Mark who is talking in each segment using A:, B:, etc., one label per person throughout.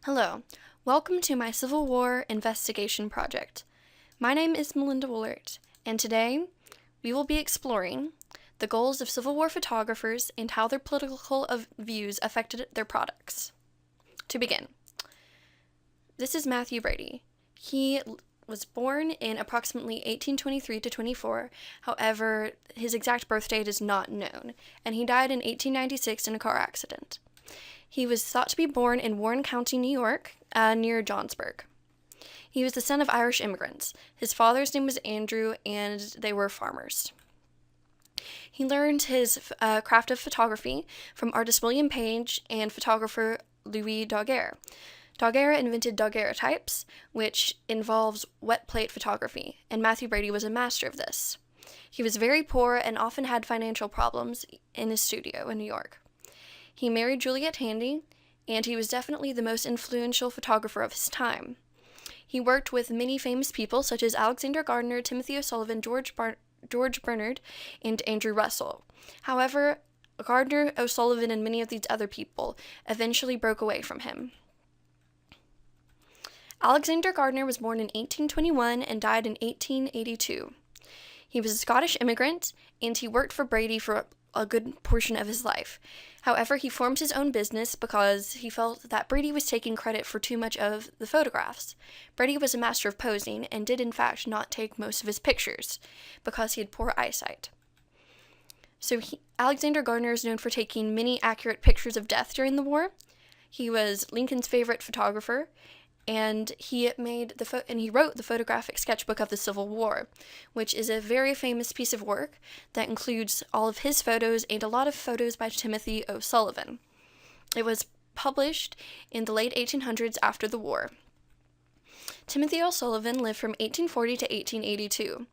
A: Hello, welcome to my Civil War investigation project. My name is Malynda Wollert, and today we will be exploring the goals of Civil War photographers and how their political views affected their products. To begin, this is Matthew Brady. He was born in approximately 1823 to 24, however, his exact birth date is not known, and he died in 1896 in a car accident. He was thought to be born in Warren County, New York, near Johnsburg. He was the son of Irish immigrants. His father's name was Andrew, and they were farmers. He learned his craft of photography from artist William Page and photographer Louis Daguerre. Daguerre invented daguerreotypes, which involves wet plate photography, and Matthew Brady was a master of this. He was very poor and often had financial problems in his studio in New York. He married Juliet Handy, and he was definitely the most influential photographer of his time. He worked with many famous people such as Alexander Gardner, Timothy O'Sullivan, George Bernard, and Andrew Russell. However, Gardner, O'Sullivan, and many of these other people eventually broke away from him. Alexander Gardner was born in 1821 and died in 1882. He was a Scottish immigrant, and he worked for Brady for a good portion of his life. However, he formed his own business because he felt that Brady was taking credit for too much of the photographs. Brady was a master of posing and did in fact not take most of his pictures because he had poor eyesight. So Alexander Gardner is known for taking many accurate pictures of death during the war. He was Lincoln's favorite photographer, and he wrote the photographic sketchbook of the Civil War, which is a very famous piece of work that includes all of his photos and a lot of photos by Timothy O'Sullivan. It was published in the late 1800s after the war. Timothy O'Sullivan lived from 1840 to 1882.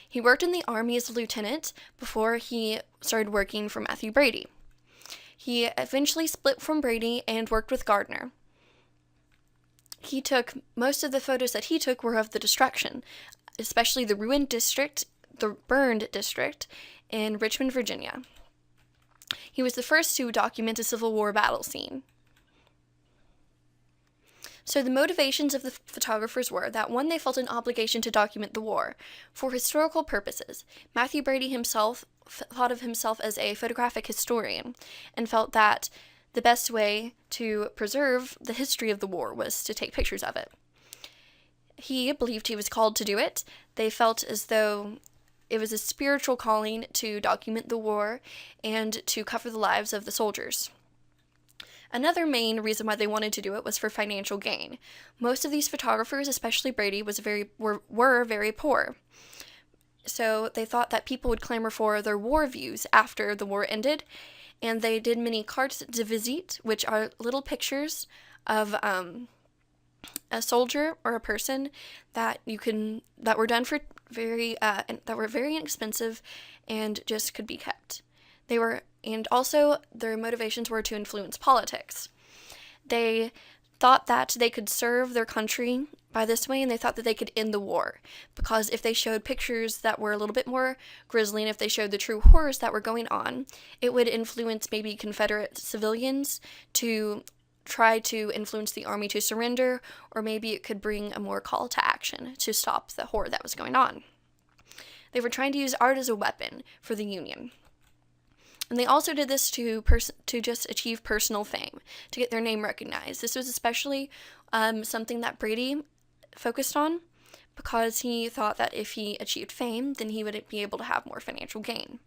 A: He worked in the Army as a lieutenant before he started working for Matthew Brady. He eventually split from Brady and worked with Gardner. Most of the photos that he took were of the destruction, especially the burned district in Richmond, Virginia. He was the first to document a Civil War battle scene. So the motivations of the photographers were that, one, they felt an obligation to document the war for historical purposes. Matthew Brady himself thought of himself as a photographic historian and felt that the best way to preserve the history of the war was to take pictures of it. He believed he was called to do it. They felt as though it was a spiritual calling to document the war and to cover the lives of the soldiers. Another main reason why they wanted to do it was for financial gain. Most of these photographers, especially Brady, were very poor. So they thought that people would clamor for their war views after the war ended, and they did many cartes de visite, which are little pictures of a soldier or a person that were done for that were very inexpensive and just could be kept. And also their motivations were to influence politics. They thought that they could serve their country by this way, and they thought that they could end the war, because if they showed pictures that were a little bit more grisly, and if they showed the true horrors that were going on, it would influence maybe Confederate civilians to try to influence the army to surrender, or maybe it could bring a more call to action to stop the horror that was going on. They were trying to use art as a weapon for the Union. And they also did this to just achieve personal fame, to get their name recognized. This was especially something that Brady focused on, because he thought that if he achieved fame, then he would be able to have more financial gain.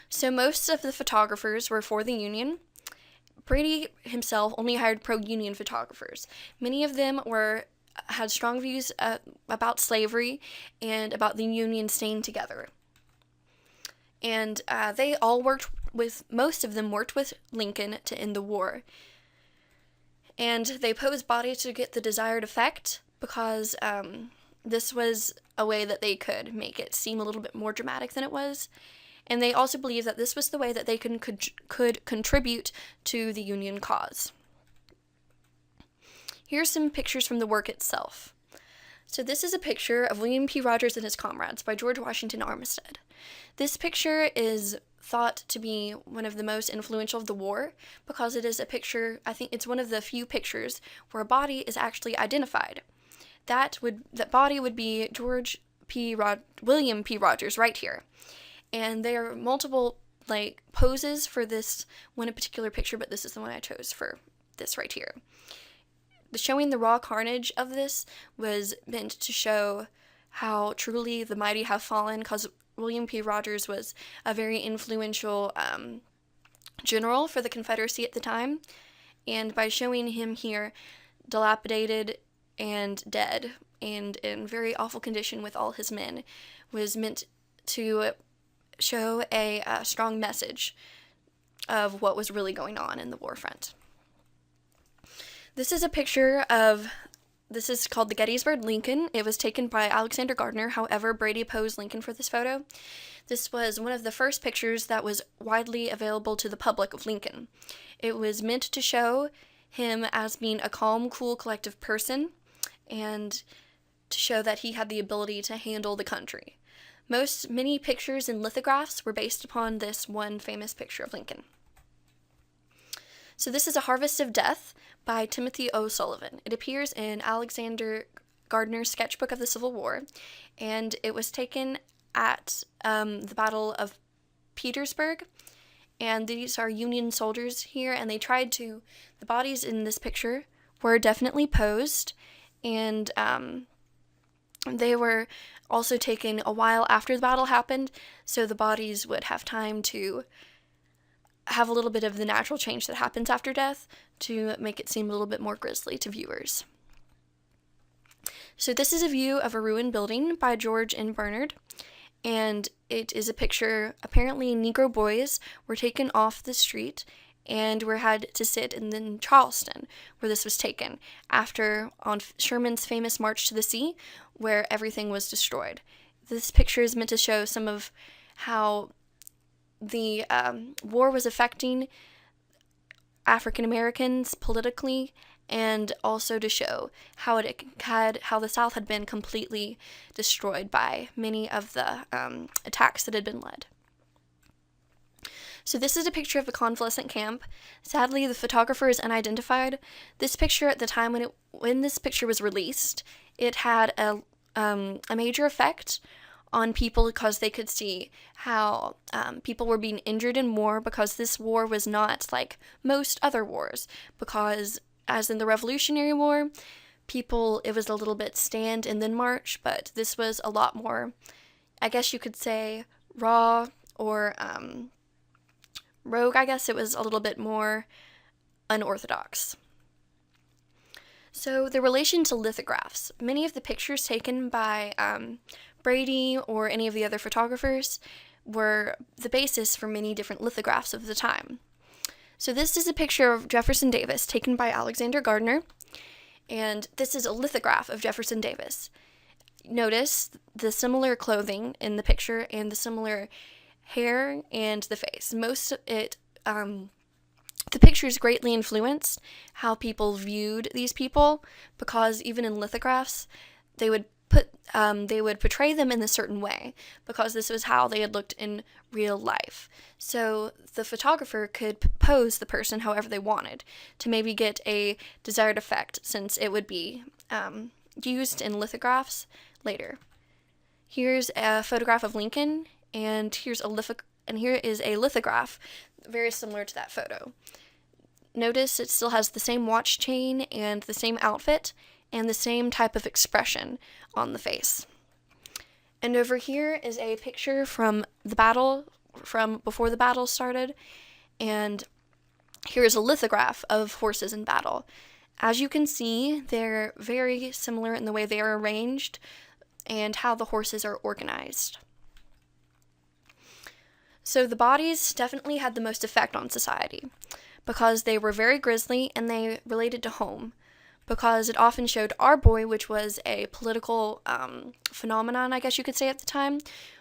A: So most of the photographers were for the Union. Brady himself only hired pro-Union photographers. Many of them had strong views about slavery and about the Union staying together. And most of them worked with Lincoln to end the war. And they posed bodies to get the desired effect, because this was a way that they could make it seem a little bit more dramatic than it was. And they also believed that this was the way that they could contribute to the Union cause. Here's some pictures from the work itself. So this is a picture of William P. Rogers and his comrades by George Washington Armistead. This picture is thought to be one of the most influential of the war because it is a picture, I think it's one of the few pictures where a body is actually identified. That body would be William P. Rogers right here. And there are multiple poses for this one particular picture, but this is the one I chose for this right here. Showing the raw carnage of this was meant to show how truly the mighty have fallen, because William P. Rogers was a very influential general for the Confederacy at the time, and by showing him here dilapidated and dead and in very awful condition with all his men was meant to show a strong message of what was really going on in the war front. This is a picture this is called the Gettysburg Lincoln. It was taken by Alexander Gardner. However, Brady posed Lincoln for this photo. This was one of the first pictures that was widely available to the public of Lincoln. It was meant to show him as being a calm, cool, collective person, and to show that he had the ability to handle the country. Many pictures and lithographs were based upon this one famous picture of Lincoln. So this is A Harvest of Death by Timothy O'Sullivan. It appears in Alexander Gardner's sketchbook of the Civil War, and it was taken at the Battle of Petersburg, and these are Union soldiers here, and the bodies in this picture were definitely posed, and they were also taken a while after the battle happened, so the bodies would have time to have a little bit of the natural change that happens after death to make it seem a little bit more grisly to viewers. So this is a view of a ruined building by George N. Bernard, and it is a picture. Apparently Negro boys were taken off the street and had to sit in Charleston, where this was taken, on Sherman's famous March to the Sea, where everything was destroyed. This picture is meant to show some of how the war was affecting African Americans politically, and also to show how the South had been completely destroyed by many of the attacks that had been led. So this is a picture of a convalescent camp. Sadly, the photographer is unidentified. This picture, at the time when this picture was released, it had a major effect on people because they could see how people were being injured in war, because this war was not like most other wars, because as in the Revolutionary War, it was a little bit stand and then march, but this was a lot more, I guess you could say, raw or rogue. I guess it was a little bit more unorthodox. So the relation to lithographs. Many of the pictures taken by Brady or any of the other photographers were the basis for many different lithographs of the time. So this is a picture of Jefferson Davis taken by Alexander Gardner, and this is a lithograph of Jefferson Davis. Notice the similar clothing in the picture and the similar hair and the face. The pictures greatly influenced how people viewed these people, because even in lithographs, they would portray them in a certain way, because this was how they had looked in real life. So the photographer could pose the person however they wanted to maybe get a desired effect, since it would be used in lithographs later. Here's a photograph of Lincoln, and here is a lithograph very similar to that photo. Notice it still has the same watch chain and the same outfit and the same type of expression on the face. And over here is a picture from the battle, from before the battle started, and here is a lithograph of horses in battle. As you can see, they're very similar in the way they are arranged and how the horses are organized. So the bodies definitely had the most effect on society, because they were very grisly and they related to home, because it often showed our boy, which was a political phenomenon, I guess you could say at the time,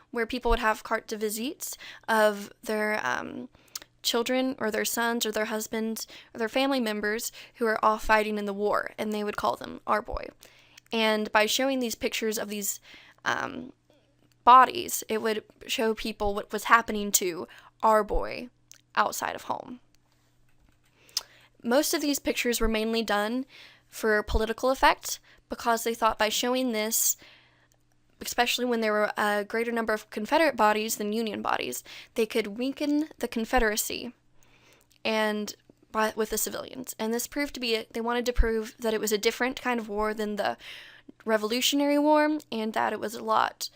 A: where people would have carte de visites of their children or their sons or their husbands or their family members who are all fighting in the war, and they would call them our boy. And by showing these pictures of these bodies, it would show people what was happening to our boy outside of home. Most of these pictures were mainly done for political effect because they thought by showing this, especially when there were a greater number of Confederate bodies than Union bodies, they could weaken the Confederacy and with the civilians. And this proved to be, they wanted to prove that it was a different kind of war than the Revolutionary War, and that it was a lot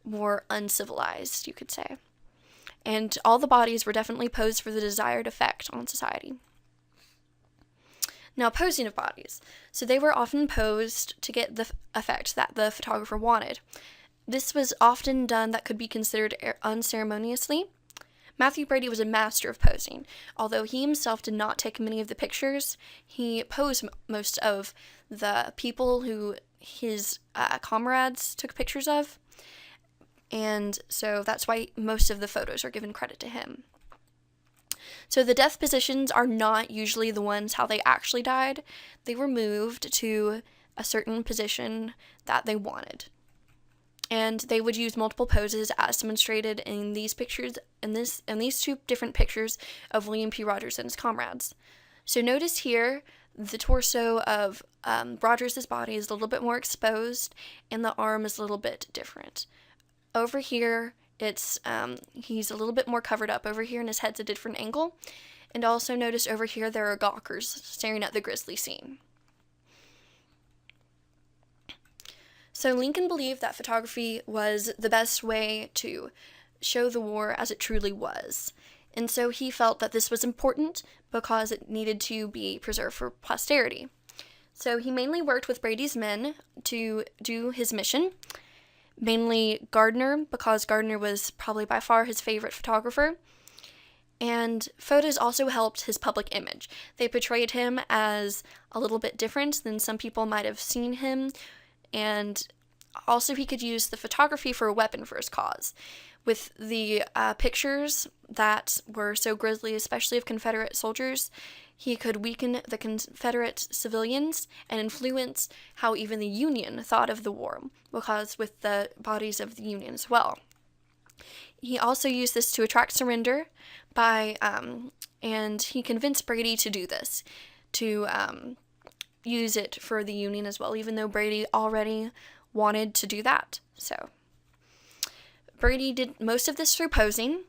A: more uncivilized, you could say. And all the bodies were definitely posed for the desired effect on society. Now, posing of bodies. So they were often posed to get the effect that the photographer wanted. This was often done that could be considered unceremoniously. Matthew Brady was a master of posing. Although he himself did not take many of the pictures, he posed most of the people who his comrades took pictures of. And so that's why most of the photos are given credit to him. So the death positions are not usually the ones how they actually died. They were moved to a certain position that they wanted. And they would use multiple poses as demonstrated in these pictures, in these two different pictures of William P. Rogers and his comrades. So notice here, the torso of Rogers' body is a little bit more exposed, and the arm is a little bit different. Over here, it's he's a little bit more covered up over here, and his head's a different angle. And also notice over here there are gawkers staring at the grisly scene. So Lincoln believed that photography was the best way to show the war as it truly was. And so he felt that this was important because it needed to be preserved for posterity. So he mainly worked with Brady's men to do his mission, mainly Gardner, because Gardner was probably by far his favorite photographer. And photos also helped his public image. They portrayed him as a little bit different than some people might have seen him, and also he could use the photography for a weapon for his cause. With the pictures that were so grisly, especially of Confederate soldiers, he could weaken the Confederate civilians and influence how even the Union thought of the war, because with the bodies of the Union as well. He also used this to attract surrender and he convinced Brady to do this, to use it for the Union as well, even though Brady already wanted to do that. So Brady did most of this through posing,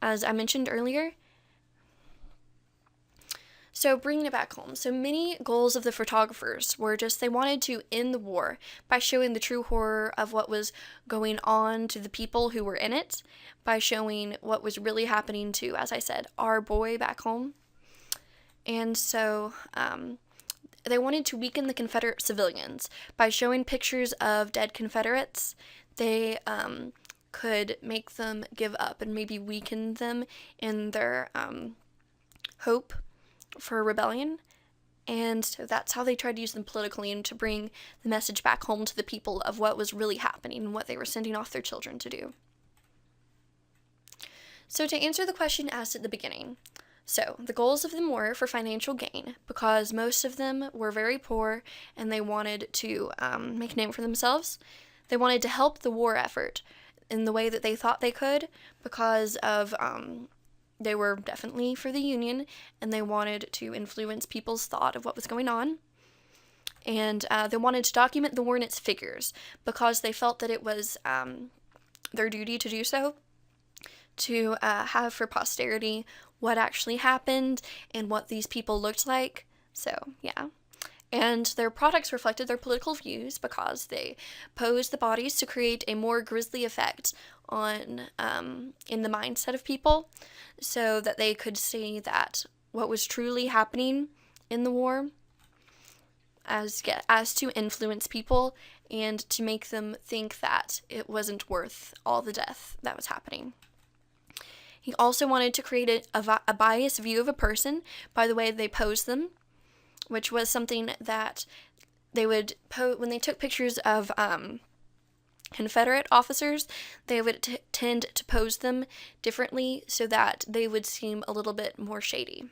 A: as I mentioned earlier. So bringing it back home. So many goals of the photographers were just they wanted to end the war by showing the true horror of what was going on to the people who were in it, by showing what was really happening to, as I said, our boy back home. And so they wanted to weaken the Confederate civilians by showing pictures of dead Confederates. They could make them give up and maybe weaken them in their hope for rebellion. And so that's how they tried to use them politically and to bring the message back home to the people of what was really happening and what they were sending off their children to do. So to answer the question asked at the beginning, so the goals of them were for financial gain, because most of them were very poor and they wanted to make a name for themselves. They wanted to help the war effort in the way that they thought they could, because of they were definitely for the Union, and they wanted to influence people's thought of what was going on. And they wanted to document the war in its figures, because they felt that it was their duty to do so, to have for posterity what actually happened and what these people looked like. So, yeah. And their products reflected their political views because they posed the bodies to create a more grisly effect on in the mindset of people, so that they could see that what was truly happening in the war, as to influence people and to make them think that it wasn't worth all the death that was happening. He also wanted to create a biased view of a person by the way they posed them, which was something that they would when they took pictures of Confederate officers, they would tend to pose them differently so that they would seem a little bit more shady.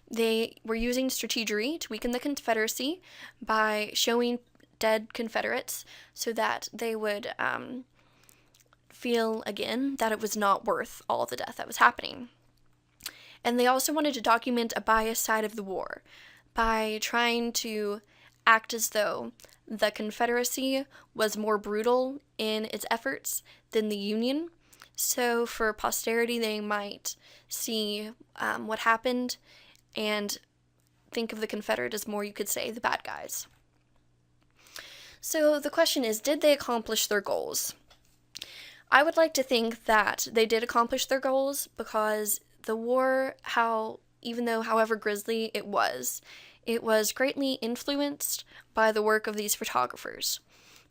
A: They were using strategery to weaken the Confederacy by showing dead Confederates so that they would feel again that it was not worth all the death that was happening. And they also wanted to document a biased side of the war by trying to act as though the Confederacy was more brutal in its efforts than the Union. So for posterity, they might see what happened and think of the Confederate as more, you could say, the bad guys. So the question is, did they accomplish their goals? I would like to think that they did accomplish their goals, because the war, even though however grisly it was greatly influenced by the work of these photographers,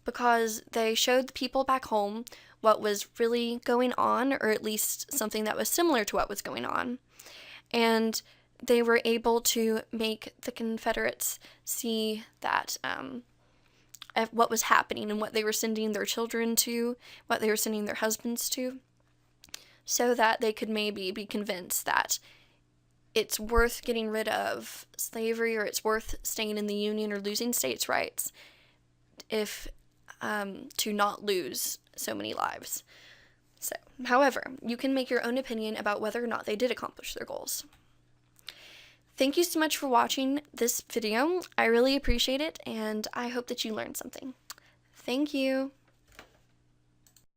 A: because they showed the people back home what was really going on, or at least something that was similar to what was going on. And they were able to make the Confederates see that what was happening and what they were sending their children to, what they were sending their husbands to, so that they could maybe be convinced that it's worth getting rid of slavery, or it's worth staying in the Union or losing states' rights if to not lose so many lives. So, however, you can make your own opinion about whether or not they did accomplish their goals. Thank you so much for watching this video. I really appreciate it, and I hope that you learned something. Thank you.